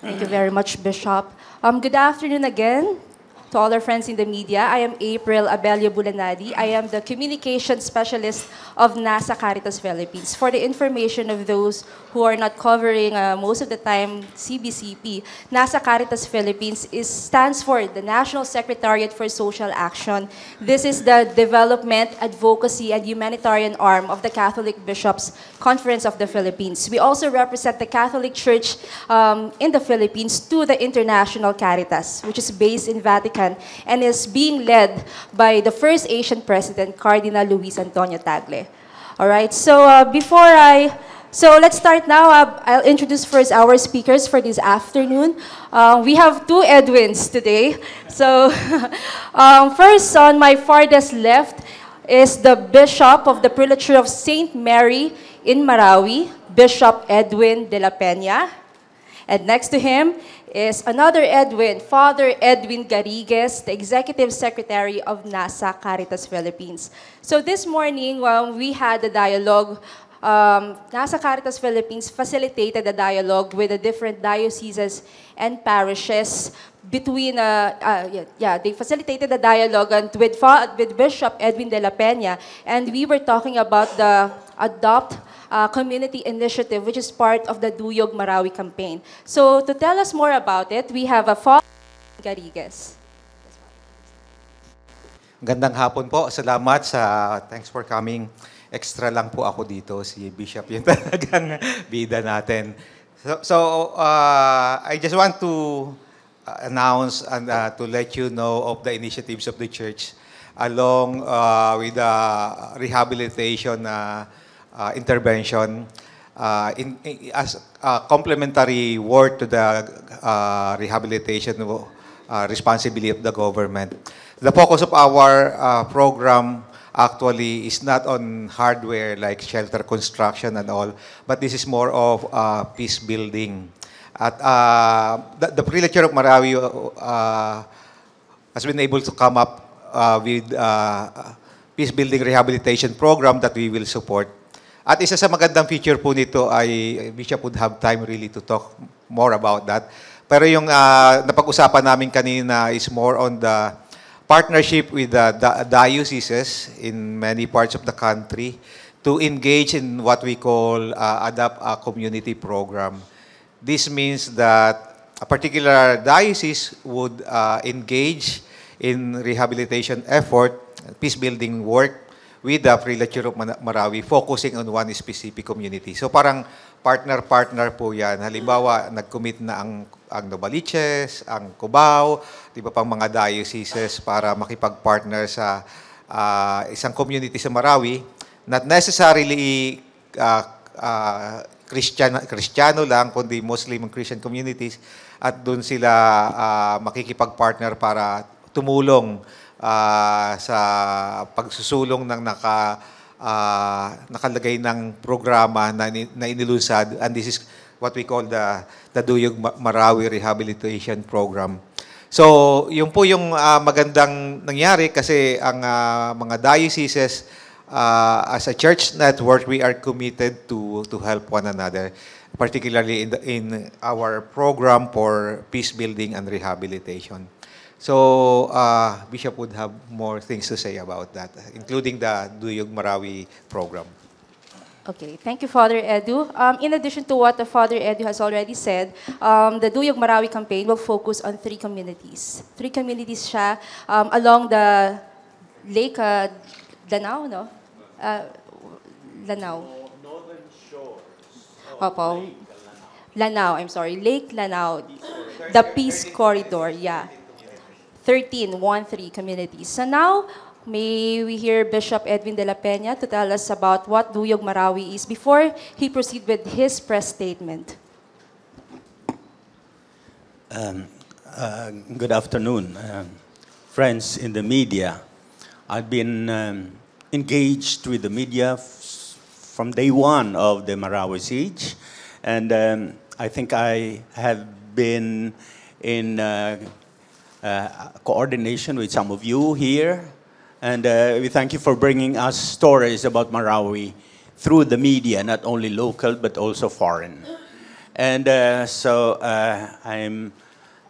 Thank you very much, Bishop. Good afternoon again to all our friends in the media. I am April Abelio Bulanadi. I am the communication specialist of NASA Caritas Philippines. For the information of those who are not covering most of the time CBCP, NASA Caritas Philippines stands for the National Secretariat for Social Action. This is the development, advocacy, and humanitarian arm of the Catholic Bishops' Conference of the Philippines. We also represent the Catholic Church in the Philippines to the International Caritas, which is based in Vatican and is being led by the first Asian president, Cardinal Luis Antonio Tagle. All right, so so let's start now. I'll introduce first our speakers for this afternoon. We have two Edwins today. So first on my farthest left is the Bishop of the Prelature of St. Mary in Marawi, Bishop Edwin de la Peña. And next to him is another Edwin, Father Edwin Garrigues, the Executive Secretary of NASA Caritas Philippines. So this morning, we had a dialogue. NASA Caritas Philippines facilitated a dialogue with the different dioceses and parishes between, they facilitated a dialogue with Bishop Edwin de la Peña, and we were talking about the Adopt Community Initiative, which is part of the Duyog Marawi campaign. So to tell us more about it, we have a Father Garrigues. Gandang hapon po. Salamat thanks for coming. Extra lang po ako dito. Si Bishop yung talagang bida natin. I just want to announce and to let you know of the initiatives of the church along with the rehabilitation intervention as a complementary work to the rehabilitation responsibility of the government. The focus of our program actually is not on hardware like shelter construction and all, but this is more of peace building. At the Prelature of Marawi has been able to come up with peace building rehabilitation program that we will support. At isa sa magandang feature po nito ay Bishop would have time really to talk more about that. Pero yung napag-usapan namin kanina is more on the partnership with the dioceses in many parts of the country to engage in what we call Adapt a Community program. This means that a particular diocese would engage in rehabilitation effort, peace-building work with the Prelature of Marawi, focusing on one specific community. So parang partner-partner po yan. Halimbawa, nag-commit na ang Novaliches, ang Cubao, di ba pang mga dioceses para makipag-partner sa isang community sa Marawi, not necessarily Kristiyano lang, kundi Muslim and Christian communities, at doon sila makikipag-partner para tumulong sa pagsusulong ng nakalagay ng programa na inilunsad, and this is what we call the Duyog Marawi Rehabilitation Program. So, yun po yung magandang nangyari kasi ang mga dioceses as a church network, we are committed to help one another, particularly in our program for peace building and rehabilitation. So, Bishop would have more things to say about that, including the Duyog Marawi program. Okay, thank you, Father Edu. In addition to what the Father Edu has already said, the Duyog Marawi campaign will focus on three communities. Three communities siya along the Lake Lanao, no? Lanao. Northern shores. Opo. Lanao, I'm sorry. Lake Lanao. The Peace Corridor, yeah. 13 communities. So now, may we hear Bishop Edwin de la Peña to tell us about what Duyog Marawi is before he proceeds with his press statement. Good afternoon, friends in the media. I've been engaged with the media from day one of the Marawi siege, and I think I have been in coordination with some of you here, and we thank you for bringing us stories about Marawi through the media, not only local but also foreign. And I'm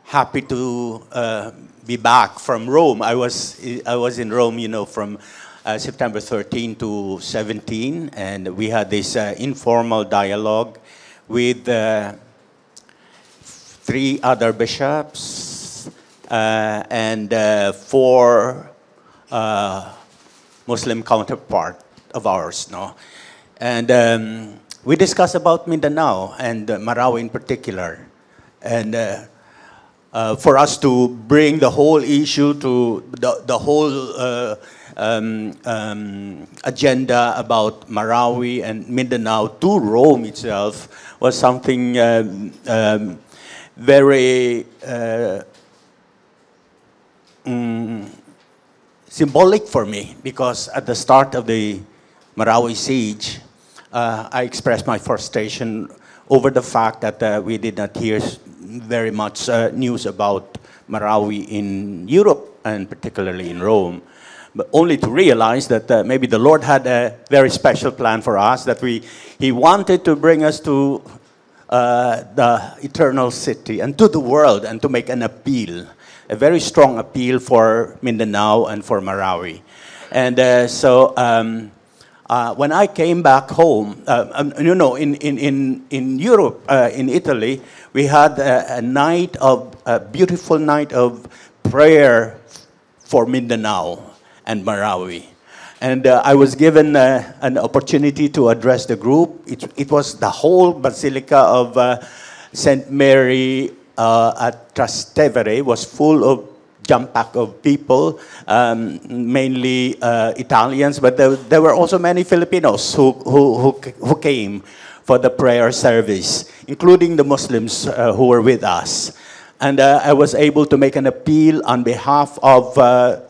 happy to be back from Rome. I was in Rome, from September 13 to 17, and we had this informal dialogue with 3 other bishops and 4 Muslim counterpart of ours, no? And we discussed about Mindanao and Marawi in particular. And for us to bring the whole issue to the whole agenda about Marawi and Mindanao to Rome itself was something very symbolic for me, because at the start of the Marawi siege, I expressed my frustration over the fact that we did not hear very much news about Marawi in Europe, and particularly in Rome, but only to realize that maybe the Lord had a very special plan for us, that He wanted to bring us to the eternal city and to the world, and to make an appeal, a very strong appeal for Mindanao and for Marawi. And when I came back home, in Europe, in Italy, we had a beautiful night of prayer for Mindanao and Marawi. And I was given an opportunity to address the group. It was the whole Basilica of St. Mary at Trastevere was full of jam-packed of people, mainly Italians, but there were also many Filipinos who came for the prayer service, including the Muslims who were with us. And I was able to make an appeal on behalf of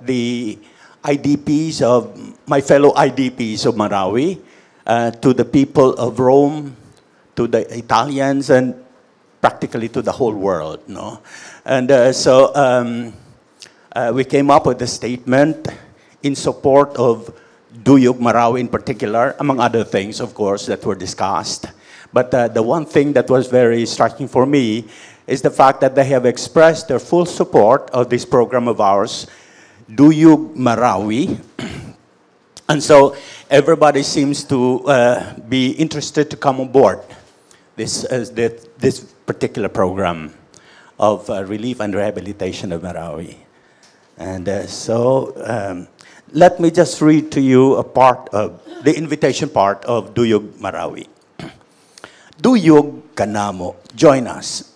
the IDPs, of my fellow IDPs of Marawi, to the people of Rome, to the Italians, and practically to the whole world. No? And we came up with a statement in support of Duyog Marawi in particular, among other things, of course, that were discussed. But the one thing that was very striking for me is the fact that they have expressed their full support of this program of ours, Duyog Marawi. And so everybody seems to be interested to come on board this particular program of relief and rehabilitation of Marawi. And let me just read to you a part of the invitation part of Duyog Marawi. Duyog Kanamo, join us.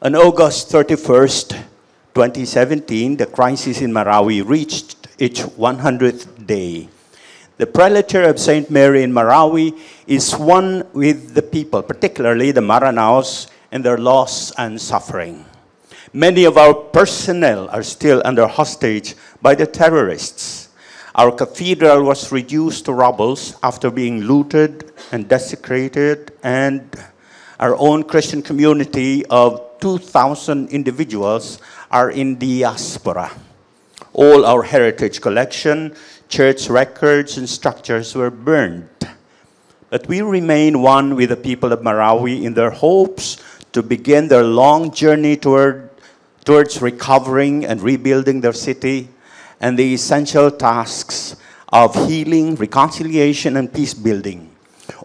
On August 31st, 2017, the crisis in Marawi reached its 100th day. The Prelature of St. Mary in Marawi is one with the people, particularly the Maranaos, and their loss and suffering. Many of our personnel are still under hostage by the terrorists. Our cathedral was reduced to rubble after being looted and desecrated, and our own Christian community of 2,000 individuals are in diaspora. All our heritage collection, church records, and structures were burned. But we remain one with the people of Marawi in their hopes to begin their long journey towards recovering and rebuilding their city, and the essential tasks of healing, reconciliation, and peace building.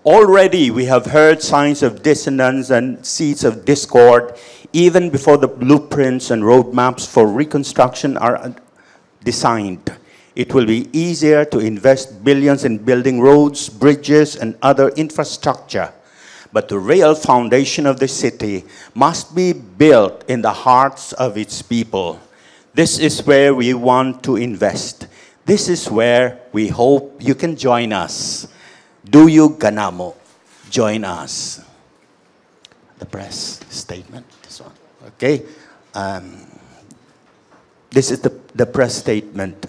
Already we have heard signs of dissonance and seeds of discord, even before the blueprints and roadmaps for reconstruction are designed. It will be easier to invest billions in building roads, bridges, and other infrastructure. But the real foundation of the city must be built in the hearts of its people. This is where we want to invest. This is where we hope you can join us. Duyog Kanamo, join us. The press statement, this one. Okay. This is the press statement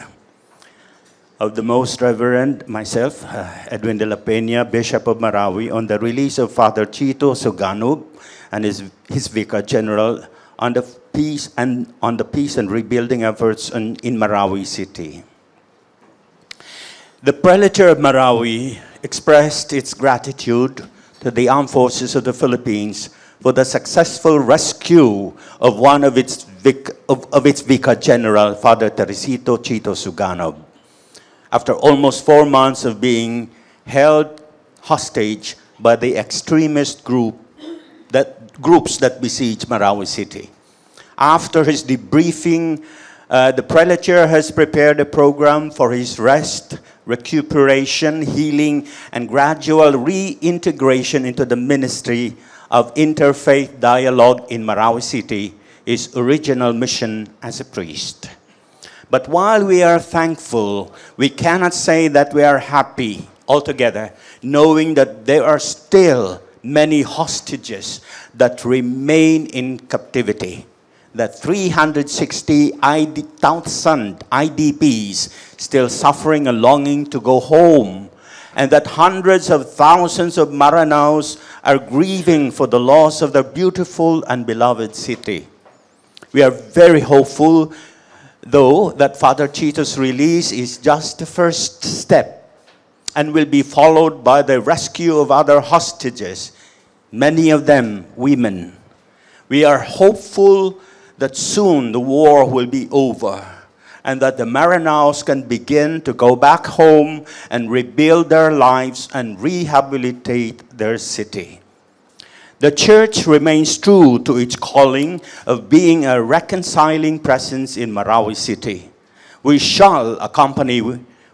of the Most Reverend, myself, Edwin de la Peña, Bishop of Marawi, on the release of Father Chito Suganub and his Vicar General on the peace and rebuilding efforts in Marawi City. The Prelature of Marawi expressed its gratitude to the Armed Forces of the Philippines for the successful rescue of one of its Vicar General, Father Teresito Chito Suganov. After almost 4 months of being held hostage by the extremist groups that besieged Marawi City. After his debriefing, the Prelature has prepared a program for his rest, recuperation, healing, and gradual reintegration into the ministry of interfaith dialogue in Marawi City, his original mission as a priest. But while we are thankful, we cannot say that we are happy altogether, knowing that there are still many hostages that remain in captivity. That 360,000 IDPs still suffering a longing to go home, and that hundreds of thousands of Maranaos are grieving for the loss of their beautiful and beloved city. We are very hopeful, though, that Father Chito's release is just the first step and will be followed by the rescue of other hostages, many of them women. We are hopeful that soon the war will be over and that the Maranaos can begin to go back home and rebuild their lives and rehabilitate their city. The Church remains true to its calling of being a reconciling presence in Marawi City. We shall accompany,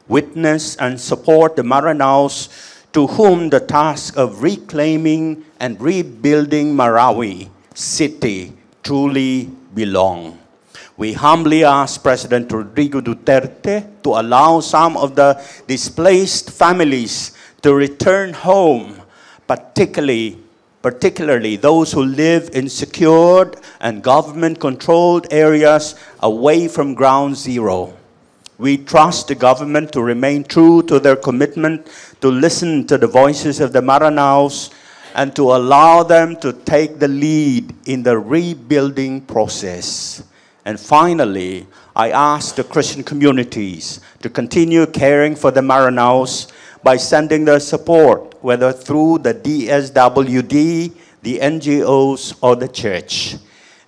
witness, and support the Maranaos to whom the task of reclaiming and rebuilding Marawi City truly belong. We humbly ask President Rodrigo Duterte to allow some of the displaced families to return home, particularly those who live in secured and government-controlled areas away from ground zero. We trust the government to remain true to their commitment to listen to the voices of the Maranaos and to allow them to take the lead in the rebuilding process. And finally, I ask the Christian communities to continue caring for the Maranaos by sending their support, whether through the DSWD, the NGOs, or the Church.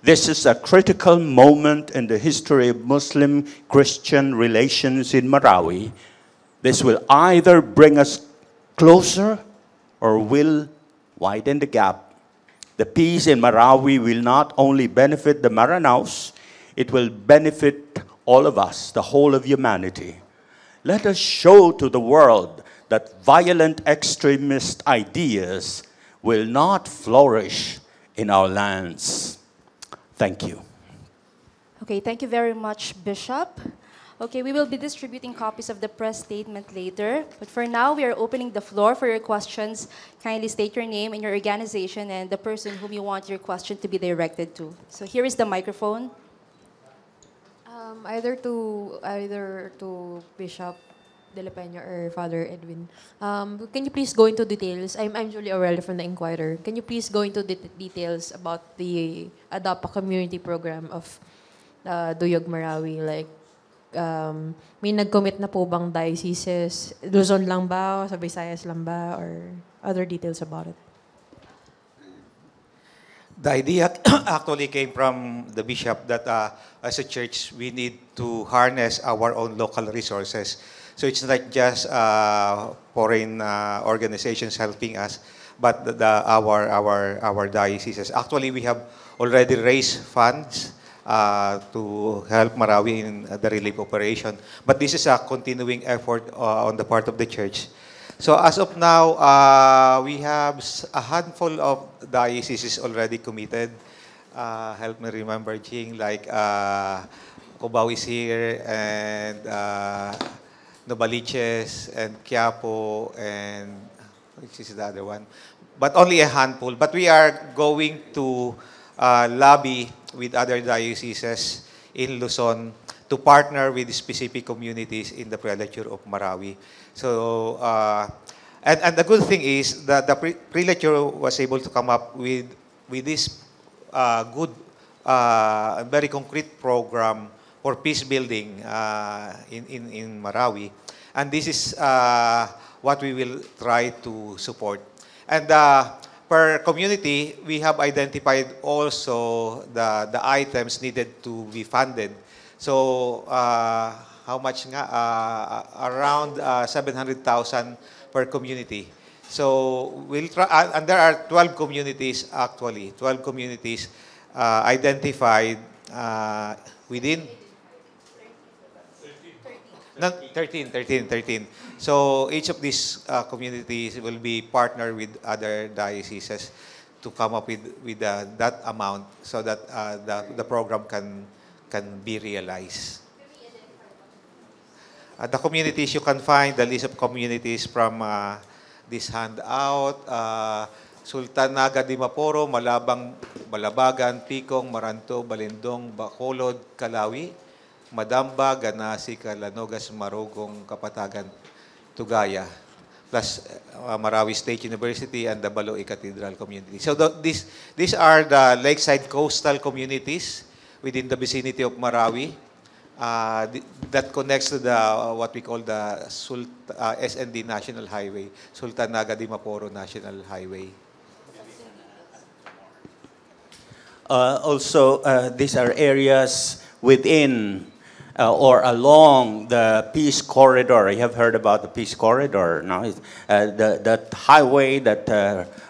This is a critical moment in the history of Muslim-Christian relations in Marawi. This will either bring us closer or will widen the gap. The peace in Marawi will not only benefit the Maranaos, it will benefit all of us, the whole of humanity. Let us show to the world that violent extremist ideas will not flourish in our lands. Thank you. Okay, thank you very much, Bishop. Okay, we will be distributing copies of the press statement later. But for now, we are opening the floor for your questions. Kindly state your name and your organization and the person whom you want your question to be directed to. So here is the microphone. Either to Bishop De La Peña or Father Edwin. Can you please go into details? I'm Julie Aurelio from the Inquirer. Can you please go into details about the Adopt a Community program of Duyog Marawi? Like, may nag-commit na po bang dioceses? Luzon lang ba? Sa Visayas lang ba? Or other details about it? The idea actually came from the bishop that as a church, we need to harness our own local resources. So it's not just foreign organizations helping us, but our dioceses. Actually, we have already raised funds to help Marawi in the relief operation. But this is a continuing effort on the part of the church. So as of now, we have a handful of dioceses already committed. Help me remember, Jing, like Cubao is here, and Novaliches, and Quiapo, and which is the other one? But only a handful. But we are going to lobby with other dioceses in Luzon to partner with specific communities in the Prelature of Marawi. So, and the good thing is that the Prelature was able to come up with this good, very concrete program for peace building in Marawi. And this is what we will try to support. And per community, we have identified also the items needed to be funded. So, how much nga? Around 700,000 per community. So, we'll try, and there are 12 communities actually, 12 communities identified within. No, 13. So each of these communities will be partnered with other dioceses to come up with that amount so that the program can be realized. The communities you can find, the list of communities from this handout, Sultan Naga di Maporo, Malabang, Balabagan, Pikong, Maranto, Balindong, Bacolod, Kalawi, Madamba, Ganasi, Calanogas, Marugong, Kapatagan, Tugaya, plus Marawi State University and the Baloy Cathedral community. So these are the lakeside coastal communities within the vicinity of Marawi that connects to the what we call the SND National Highway, Sultan Naga di Maporo National Highway. Also, these are areas within or along the Peace Corridor. You have heard about the Peace Corridor, no? That highway that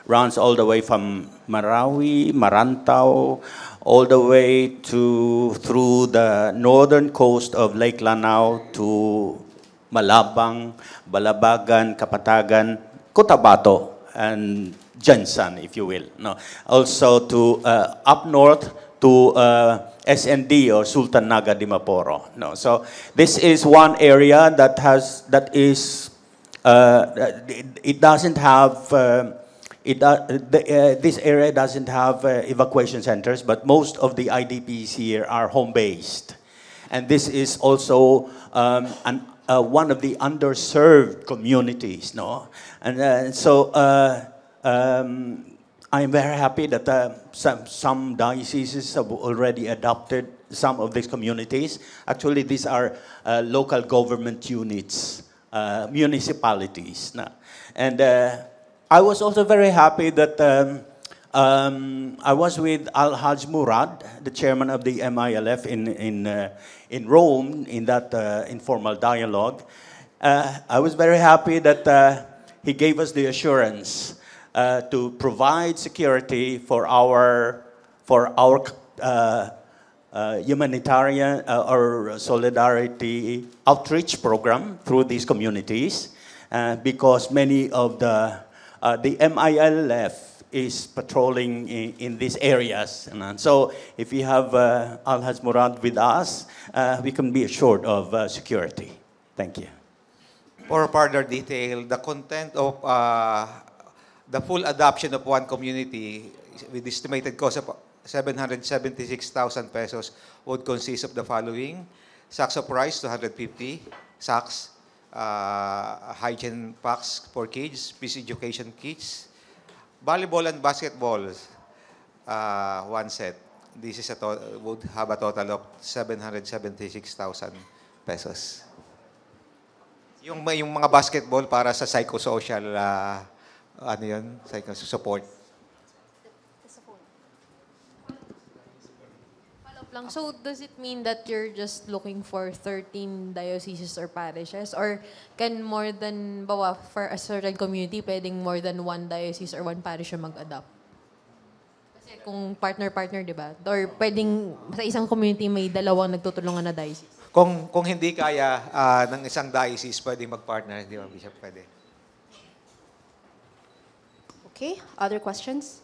runs all the way from Marawi, Marantau, all the way through the northern coast of Lake Lanao to Malabang, Balabagan, Kapatagan, Cotabato, and Jansan, if you will. No, also to up north to SND or Sultan Naga di Maporo. No, so this is one area that is it doesn't have this area doesn't have evacuation centers, but most of the IDPs here are home based, and this is also one of the underserved communities. No, and so. I'm very happy that some dioceses have already adopted some of these communities. Actually, these are local government units, municipalities. And I was also very happy that I was with Al-Haj Murad, the chairman of the MILF in Rome, in that informal dialogue. I was very happy that he gave us the assurance to provide security for our humanitarian or solidarity outreach program through these communities, because many of the MILF is patrolling in these areas. And so if we have Al-Haj Murad with us, we can be assured of security. Thank you. For further detail, the content of the full adoption of one community with estimated cost of 776,000 pesos would consist of the following: sacks of rice, 250 sacks, hygiene packs for kids, peace education kits, volleyball and basketball, one set. This is would have a total of 776,000 pesos. Yung mga basketball para sa psychosocial ano yun? Support. Follow up lang. So, does it mean that you're just looking for 13 dioceses or parishes? Or can more than, for a certain community, pwedeng more than one diocese or one parish yung mag-adopt? Kasi kung partner-partner, di ba? Or pwedeng sa isang community may dalawang nagtutulungan na diocese? Kung hindi kaya ng isang diocese, pwedeng mag-partner. Di ba, Bishop? Pwede. Okay, other questions?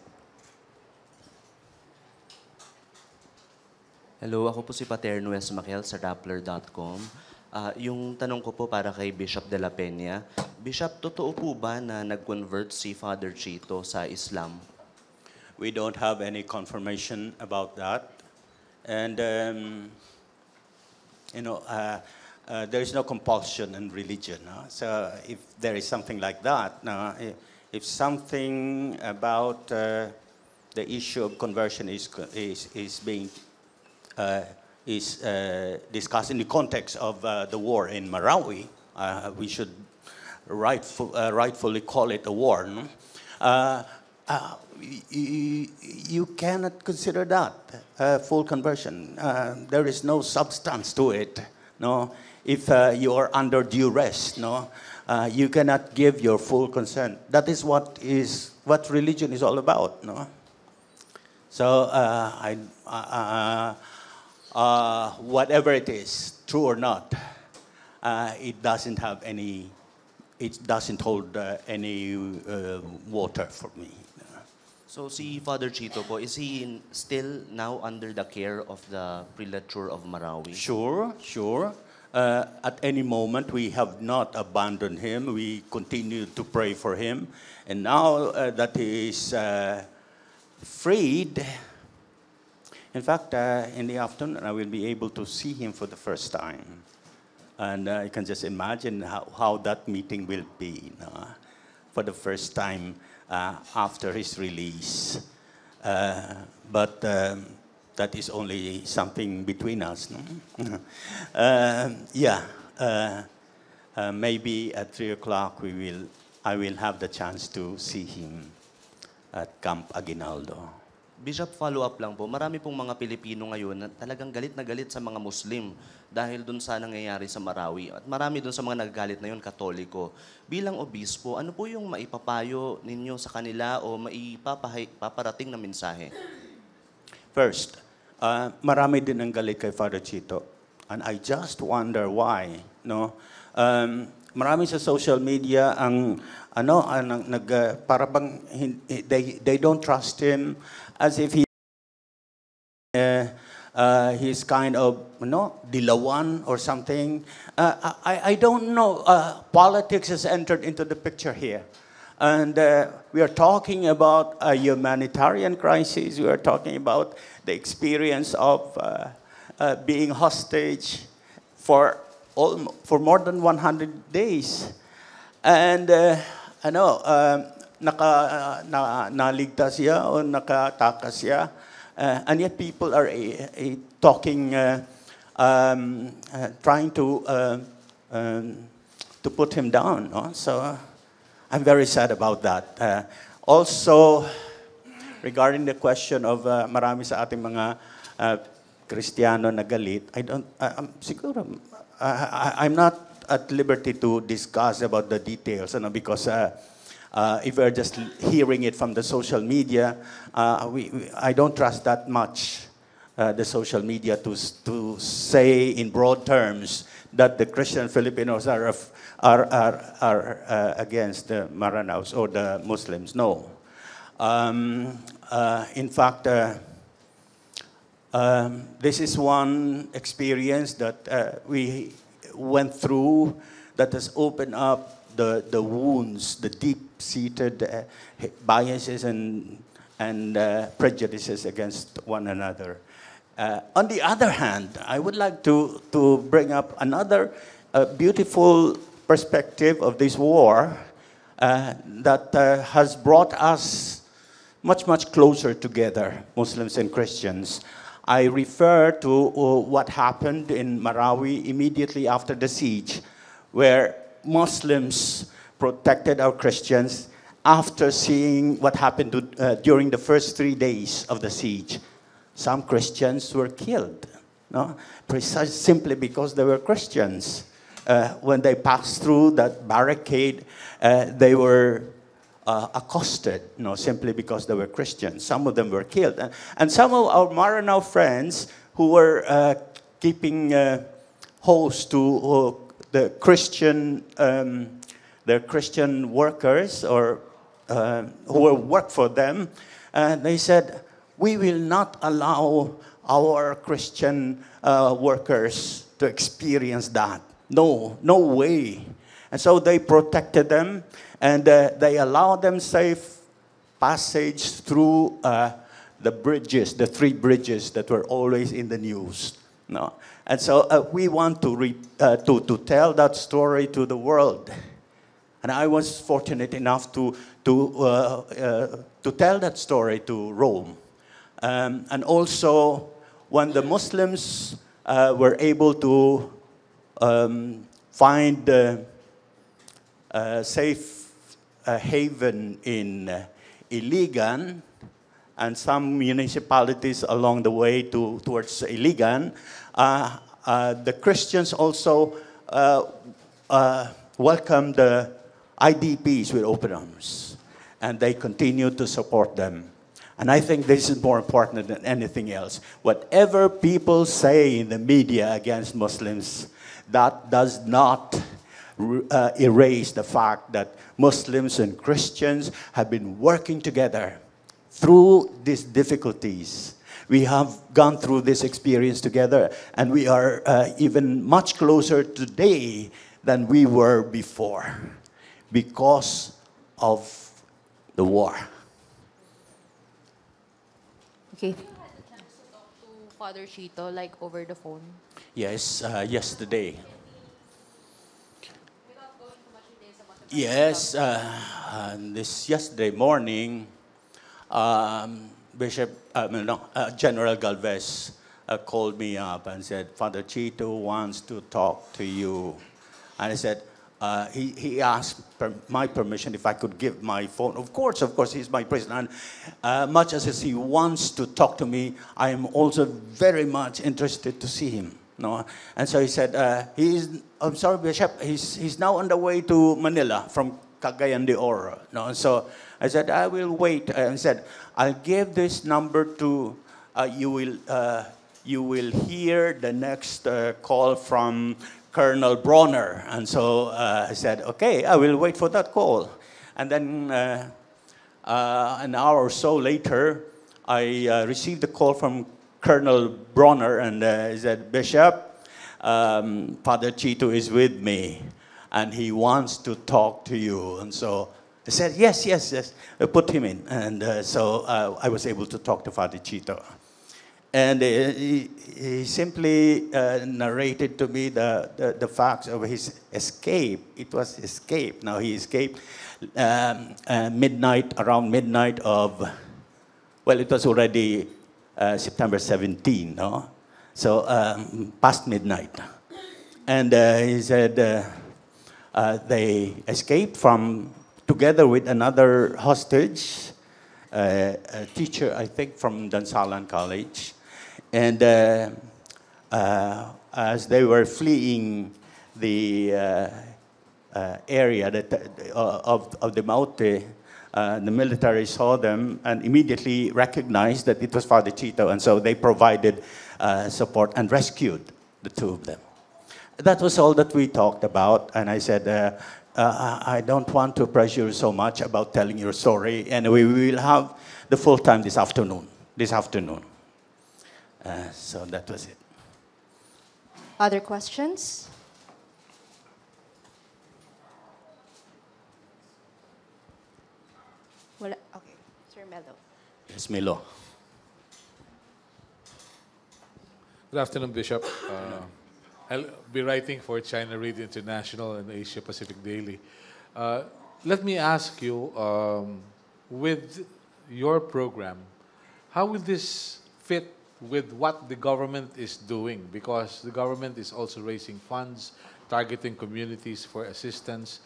Hello, ako po si Paterno S. Maciel sa Rappler.com. Yung tanong ko po para kay Bishop de la Peña. Bishop, totoo po ba na nag-convert si Father Chito sa Islam? We don't have any confirmation about that. And, there is no compulsion in religion. No? So if there is something like that, no, if something about the issue of conversion is being discussed in the context of the war in Marawi, we should rightfully call it a war. No? Uh, uh, you cannot consider that full conversion. There is no substance to it. No, if you are under duress, no, you cannot give your full consent. That is what religion is all about. No, so whatever it is, true or not, it doesn't have any. It doesn't hold any water for me. So si Father Chito po, is he still now under the care of the Prelature of Marawi? Sure, sure. At any moment, we have not abandoned him. We continue to pray for him. And now that he is freed, in fact, in the afternoon, I will be able to see him for the first time. And you can just imagine how that meeting will be, no? For the first time after his release. But that is only something between us. No? Maybe at 3 o'clock I will have the chance to see him at Camp Aguinaldo. Bishop, follow-up lang po. Marami pong mga Pilipino ngayon na talagang galit na galit sa mga Muslim dahil dun sa nangyayari sa Marawi. At marami dun sa mga nagagalit na yun, Katoliko. Bilang obispo, ano po yung maipapayo ninyo sa kanila o maipaparating na mensahe? First, marami din ang galit kay Father Chito. And I just wonder why, no? Marami sa social media ang para bang they don't trust him, as if he's kind of dilawan or something. I don't know. Politics has entered into the picture here. And we are talking about a humanitarian crisis. We are talking about the experience of being hostage for more than 100 days. And naligtas siya o nakatakas siya. And yet people are talking, trying to put him down. No? So I'm very sad about that. Also, regarding the question of marami sa ating mga Kristiyano na galit, I'm not at liberty to discuss about the details, because if we're just hearing it from the social media, I don't trust that much the social media to say in broad terms that the Christian Filipinos are against the Maranaos or the Muslims. No. In fact, this is one experience that we went through that has opened up the wounds, the deep-seated biases and prejudices against one another. On the other hand, I would like to bring up another beautiful perspective of this war that has brought us much, much closer together, Muslims and Christians. I refer to what happened in Marawi immediately after the siege, where Muslims protected our Christians after seeing what happened during the first 3 days of the siege. Some Christians were killed, no? Precisely simply because they were Christians. When they passed through that barricade, they were accosted, simply because they were Christians. Some of them were killed. And some of our Maranao friends who were keeping host to the Christian workers or who worked for them, they said, we will not allow our Christian workers to experience that. No way. And so they protected them, and they allowed them safe passage through the bridges, the 3 bridges that were always in the news. No. And so we want to tell that story to the world. And I was fortunate enough to tell that story to Rome. And also, when the Muslims were able to find safe a haven in Iligan, and some municipalities along the way towards Iligan, the Christians also welcomed the IDPs with open arms, and they continue to support them. And I think this is more important than anything else. Whatever people say in the media against Muslims, that does not erase the fact that Muslims and Christians have been working together through these difficulties. We have gone through this experience together, and we are even much closer today than we were before because of the war. Okay. Have you had the chance to talk to Father Chito, like over the phone? Yes, yesterday. Without going too much details about the Yes, this yesterday morning, General Galvez called me up and said, Father Chito wants to talk to you. And I said, he asked my permission if I could give my phone. Of course, he's my prisoner. And much as he wants to talk to me, I am also very much interested to see him. No? And so he said, I'm sorry, Bishop, he's now on the way to Manila from Cagayan de Oro. No? So I said, I will wait. And said, I'll give this number to, you will hear the next call from Colonel Bronner. And so I said, okay, I will wait for that call. And then an hour or so later, I received a call from Colonel Bronner, and he said, Bishop, Father Chito is with me, and he wants to talk to you. And so I said, yes. I put him in. And so I was able to talk to Father Chito. And he simply narrated to me the facts of his escape. It was escape. Now, he escaped around midnight of, well, it was already September 17, no? So past midnight. And he said they escaped together with another hostage, a teacher, I think, from Dansalan College. And as they were fleeing the area of the Maute, the military saw them and immediately recognized that it was Father Chito, and so they provided support and rescued the two of them. That was all that we talked about, and I said, I don't want to pressure you so much about telling your story, and we will have the full time this afternoon. So that was it. Other questions? Wala. Okay. Sir Melo. Yes, Milo. Good afternoon, Bishop. I'll be writing for China Radio International and Asia Pacific Daily. Let me ask you, with your program, how will this fit with what the government is doing? Because the government is also raising funds, targeting communities for assistance.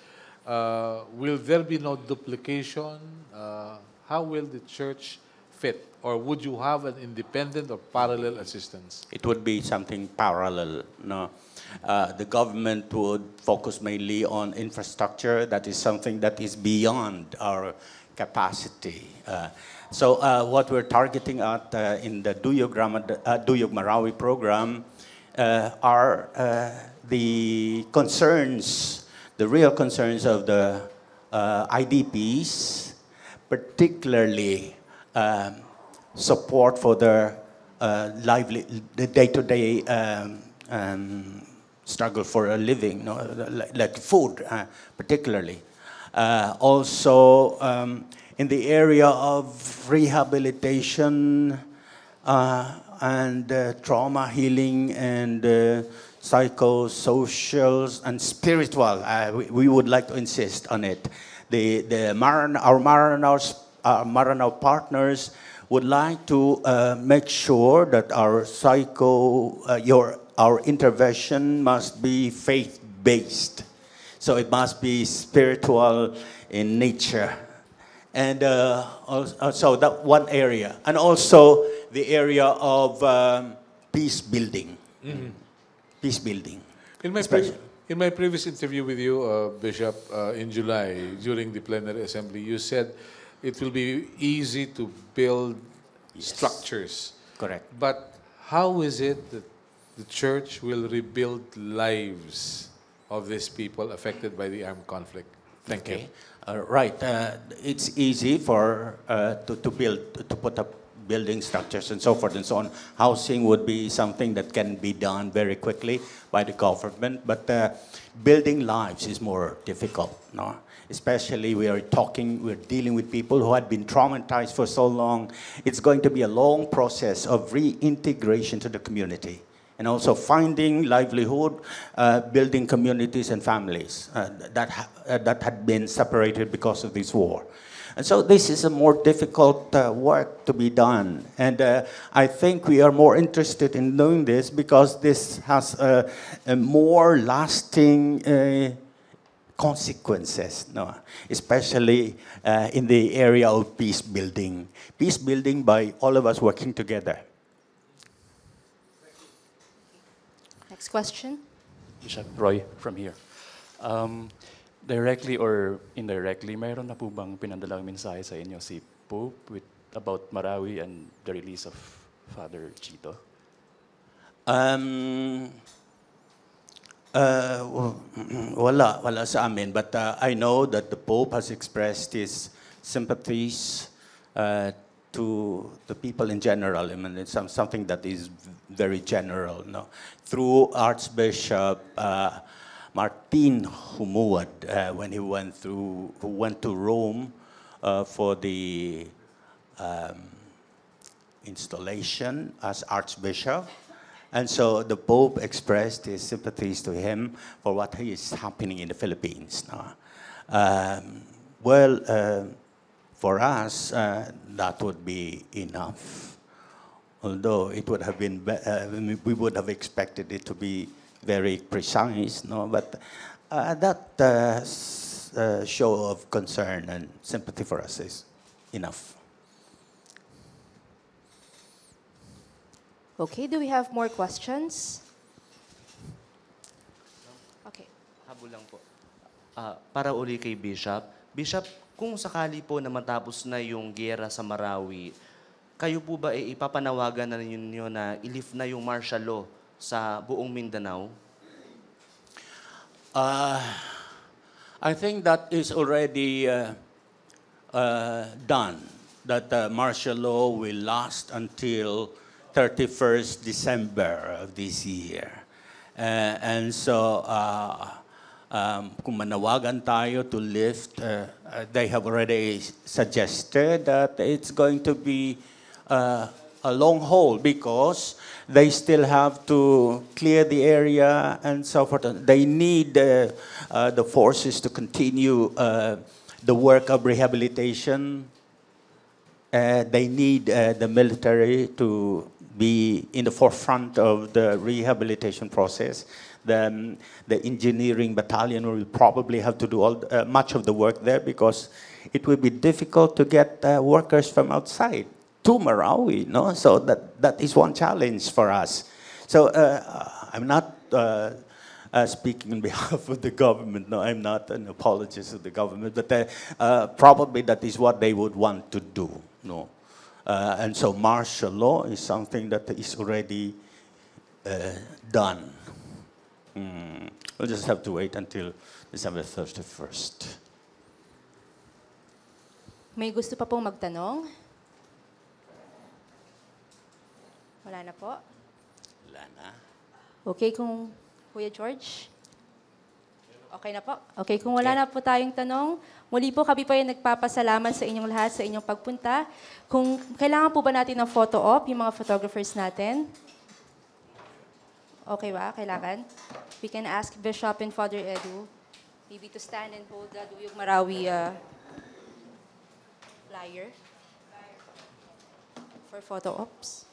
Will there be no duplication? How will the church fit? Or would you have an independent or parallel assistance? It would be something parallel. No, the government would focus mainly on infrastructure. That is something that is beyond our capacity. So what we're targeting at in the Duyog Marawi program are the concerns, the real concerns of the IDPs, particularly support for their the day-to-day struggle for a living, like food, particularly. Also, in the area of rehabilitation and trauma healing and psychosocial and spiritual, we would like to insist on it. Our Maranao partners would like to make sure that our intervention must be faith-based. So it must be spiritual in nature. And so that one area. And also the area of peace building. Peace building. In my, Especially. in my previous interview with you, Bishop, in July, during the plenary assembly, you said it will be easy to build structures. Correct. But how is it that the church will rebuild lives of these people affected by the armed conflict? Thank you. Right. It's easy for to build, to put up building structures and so forth and so on. Housing would be something that can be done very quickly by the government, but building lives is more difficult. No? Especially we're dealing with people who had been traumatized for so long. It's going to be a long process of reintegration to the community. And also finding livelihood, building communities and families that had been separated because of this war. And so this is a more difficult work to be done. And I think we are more interested in doing this because this has a more lasting consequences, no? Especially in the area of peace building. Peace building by all of us working together. Next question. Bishop Roy from here. Directly or indirectly, mayroon na po bang pinadalang mensahe sa inyo si Pope about Marawi and the release of Father Chito? Wala sa amin. But I know that the Pope has expressed his sympathies to the people in general. I mean, it's something that is very general. No? Through Archbishop Martin Humuad, when he went to Rome for the installation as Archbishop. And so the Pope expressed his sympathies to him for what is happening in the Philippines. For us, that would be enough. Although it would have been, we would have expected it to be very precise, no? But that show of concern and sympathy for us is enough. Okay, do we have more questions? Okay. Habol lang po. Para uli kay Bishop. Bishop, kung sakali po na matapos na yung giyera sa Marawi, kayo po ba ipapanawagan na ninyo na i-lift na yung martial law sa buong Mindanao? I think that is already done. That martial law will last until 31st December of this year. And so, kung manawagan tayo to lift, they have already suggested that it's going to be a long hold because they still have to clear the area and so forth. They need the forces to continue the work of rehabilitation. They need the military to be in the forefront of the rehabilitation process. The engineering battalion will probably have to do much of the work there because it will be difficult to get workers from outside to Marawi, no? So that is one challenge for us. So I'm not speaking on behalf of the government. No, I'm not an apologist of the government, but probably that is what they would want to do. No, and so martial law is something that is already done. We'll just have to wait until December 31st. May gusto pa pong magtanong? Wala na po? Wala na. Okay, kung Kuya George? Okay na po? Okay, kung wala na po tayong tanong, muli po kami po yung nagpapasalamat sa inyong lahat sa inyong pagpunta. Kung kailangan po ba natin ng photo op, yung mga photographers natin? Okay ba? Kailangan? We can ask Bishop and Father Edu maybe to stand and hold the Duyog Marawi flyer for photo ops.